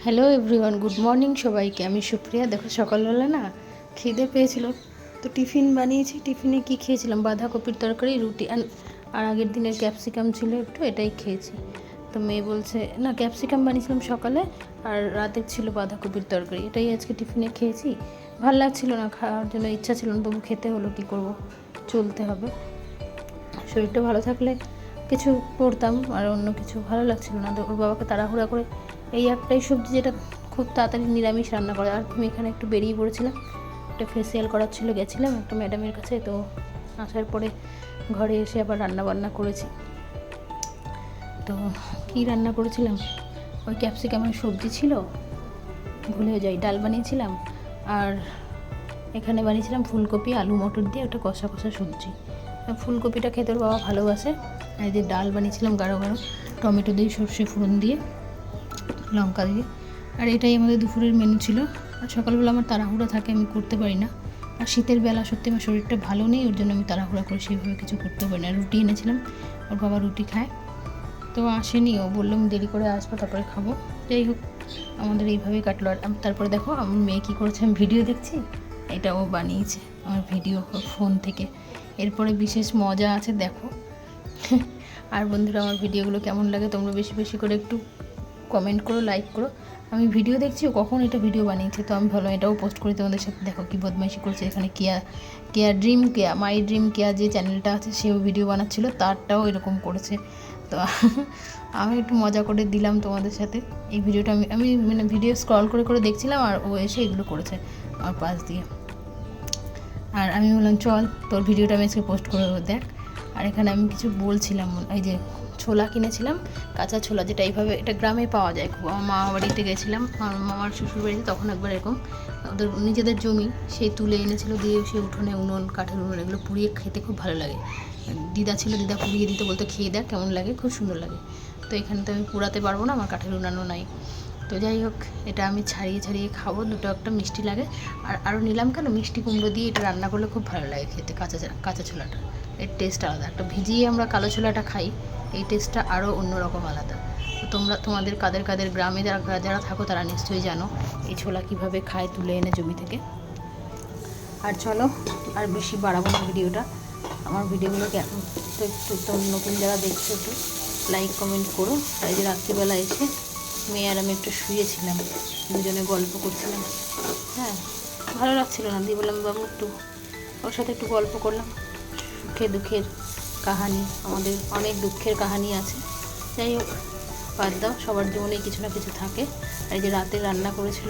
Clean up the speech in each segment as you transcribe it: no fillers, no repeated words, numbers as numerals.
Hello everyone, good morning সবাইকে। আমি সুপ্রিয়া। দেখো সকালবেলা না খিদে পেয়েছিল, তো টিফিন বানিয়েছি। টিফিনে কি খেয়েছিলাম? বাঁধাকপির তরকারি, রুটি, আর আগের দিনের ক্যাপসিকাম ছিল একটু, এটাই খেয়েছি। তো মেয়ে বলছে না, ক্যাপসিকাম বানিয়েছিলাম সকালে, আর রাতের ছিল বাঁধাকপির তরকারি, এটাই আজকে টিফিনে খেয়েছি। ভাল লাগছিল না খাওয়ার জন্য, ইচ্ছা ছিল না, তবু খেতে হলো, কী করব, চলতে হবে। শরীরটা ভালো থাকলে কিছু করতাম, আর অন্য কিছু ভালো লাগছিল না। তো ওর বাবাকে তাড়াহুড়া করে এই একটাই সবজি যেটা খুব তাড়াতাড়ি নিরামিষ রান্না করে। আর আমি এখানে একটু বেরিয়ে পড়েছিলাম, একটা ফেসিয়াল করার ছিল, গেছিলাম একটা ম্যাডামের কাছে। তো আসার পরে ঘরে এসে আবার রান্না বান্না করেছি। তো কী রান্না করেছিলাম? ওই ক্যাপসিকামের সবজি ছিল, ভুলে যাই, ডাল বানিয়েছিলাম। আর এখানে বানিয়েছিলাম ফুলকপি আলু মটর দিয়ে একটা কষা কষা সবজি। ফুলকপিটা খেতে ওর বাবা ভালোবাসে। আর এই যে ডাল বানিয়েছিলাম গাঢ় গাঢ়, টমেটো দিয়ে, সর্ষে ফোড়ন দিয়ে, লঙ্কা দিয়ে। আর এটাই আমাদের দুপুরের মেনু ছিল। আর সকালবেলা আমার তাড়াহুড়া থাকে, আমি করতে পারি না। আর শীতের বেলা সত্যি আমার শরীরটা ভালো নেই, ওর জন্য আমি তাড়াহুড়া করে সেইভাবে কিছু করতে পারি না। রুটি এনেছিলাম, ওর বাবা রুটি খায়, তো আসেনি। ও বললো আমি দেরি করে আসবো, তারপরে খাবো। যাই হোক, আমাদের এইভাবেই কাটলো। আর তারপরে দেখো আমার মেয়ে কী করেছে, আমি ভিডিও দেখছি, এটা ও বানিয়েছে আমার ভিডিও ফোন থেকে। এরপরে বিশেষ মজা আছে, দেখো। আর বন্ধুরা, আমার ভিডিওগুলো কেমন লাগে তোমরা বেশি বেশি করে একটু কমেন্ট করো, লাইক করো। আমি ভিডিও দেখছি, ও কখন এটা ভিডিও বানিয়েছে, তো আমি ভাবলাম এটাও পোস্ট করি তোমাদের সাথে। দেখো কী বদমাইশি করছে। এখানে কেয়া ড্রিম, মাই ড্রিম কেয়া যে চ্যানেলটা আছে, সেও ভিডিও বানাচ্ছিলো, তারটাও এরকম করেছে। তো আমি একটু মজা করে দিলাম তোমাদের সাথে। এই ভিডিওটা আমি মানে ভিডিও স্ক্রল করে করে দেখছিলাম, আর ও এসে এগুলো করেছে আমার পাশ দিয়ে। আর আমি বললাম চল তোর ভিডিওটা আমি আজকে পোস্ট করে দেখ। আর এখানে আমি কিছু বলছিলাম, এই যে ছোলা কিনেছিলাম, কাঁচা ছোলা, যেটা এইভাবে, এটা গ্রামে পাওয়া যায় খুব। আমার মামা বাড়িতে গেছিলাম, আমার মামার শ্বশুর বাড়িতে, তখন একবার এরকম ওদের নিজেদের জমি, সেই তুলে এনেছিলো, দিয়ে সে উঠোনে উনুন, কাঠের উনুন, এগুলো পুড়িয়ে খেতে খুব ভালো লাগে। দিদা ছিল, দিদা পুড়িয়ে দিতে, বলতো খেয়ে দেখ কেমন লাগে, খুব সুন্দর লাগে। তো এখানে তো আমি পুড়াতে পারবো না, আমার কাঠের উনানও নাই। তো যাই হোক, এটা আমি ছাড়িয়ে ছাড়িয়ে খাবো, দুটো একটা মিষ্টি লাগে। আর আরও নিলাম কেন, মিষ্টি কুমড়ো দিয়ে এটা রান্না করলে খুব ভালো লাগে খেতে, কাঁচা ছোলাটা, এর টেস্ট আলাদা। একটা ভিজিয়ে আমরা কালো ছোলাটা খাই, এই টেস্টটা আরও অন্যরকম আলাদা। তো তোমাদের কাদের গ্রামে যারা থাকো তারা নিশ্চয়ই জানো এই ছোলা কীভাবে খায় তুলে এনে জমি থেকে। আর চলো, আর বেশি বাড়াবো না ভিডিওটা। আমার ভিডিওগুলো তো একটু নতুন যারা দেখছো একটু লাইক কমেন্ট করো। আর এই যে রাত্রিবেলা এসে মেয়ে আর আমি একটু শুয়েছিলাম, দুজনে গল্প করছিলাম। হ্যাঁ, ভালো লাগছিল না, দিয়ে বললাম বাবু একটু ওর সাথে একটু গল্প করলাম। সুখে দুঃখের কাহানি, আমাদের অনেক দুঃখের কাহানি আছে। যাই হোক, বাদ দাও, সবার জীবনেই কিছু না কিছু থাকে। আর এই যে রাতে রান্না করেছিল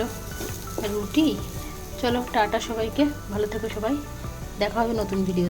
রুটি। চলো টাটা সবাইকে, ভালো থেকো সবাই, দেখা হবে নতুন ভিডিও।